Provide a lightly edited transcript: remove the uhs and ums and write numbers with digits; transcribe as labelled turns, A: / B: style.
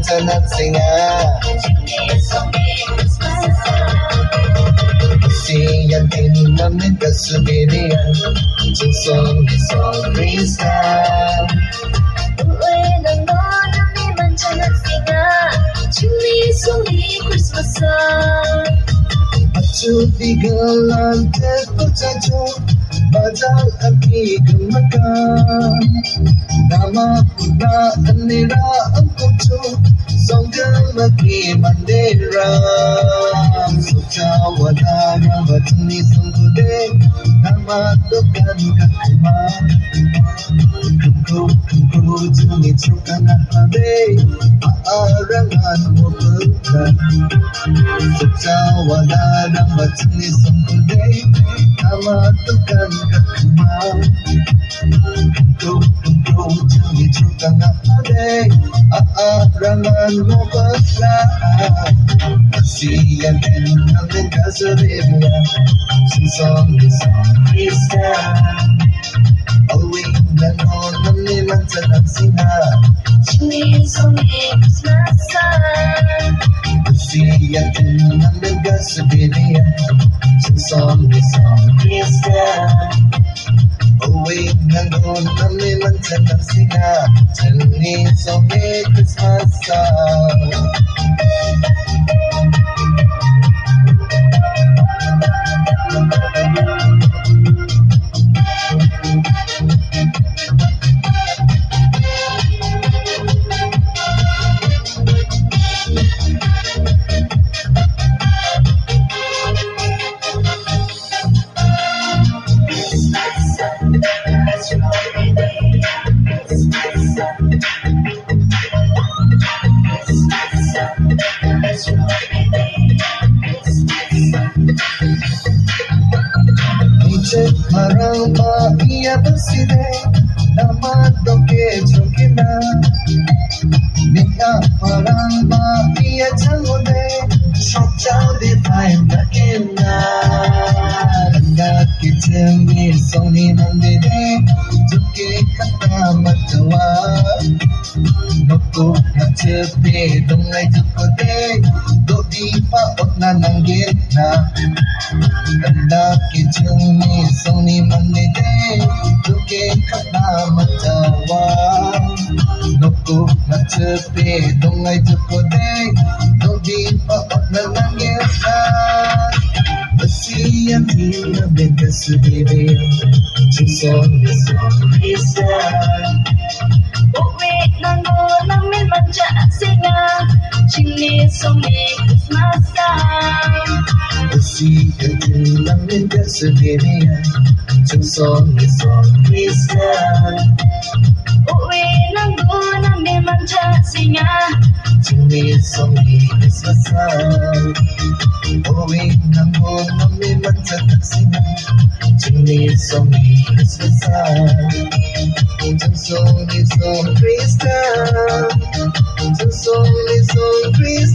A: Singa Siya din namin kasubirian Song Krista
B: Uwi ng noon namin manjanat singa Chili soli Christmas
A: Acuti galan terpecacu Badal api gemakan Nama puna anira angkucu Songga maki mandera Suca wadara batuni sungkude Nama tukan kakuma Kengku juni cukan ahade Aarangan mo pekan Suca wadara batuni sungkude Nama tukan kakuma Kengku juni cukan ahade Aarangan mo pekan Siya din namin kasaribya Song Krista Awing na noon namin manjanat singa
B: Chili soli Christmas
A: Siya din namin kasaribya Song Krista Awing na noon namin manjanat singa Chili soli Christmas Marang ba iya berside nama doke jokina Nika marang ba iya jangode Shokjau di pain takena Randa kitemi soni nandide Joke kata matwa Noko nacepe dongai jokode Dodi pa otna nanggena Randa kitemi soni nandide Joke kata matwa Noko nacepe dongai jokode Dodi pa otna nanggena Siya din namin kasubirian Song Krista
B: Uwi ng noon namin manjanat singa Chili soli Christmas
A: Siya din namin kasubirian Song Krista
B: Uwi ng noon namin manjanat singa
A: Chili soli Christmas Uwi ng noon namin manjanat singa Chili soli Christmas Song Krista Song Krista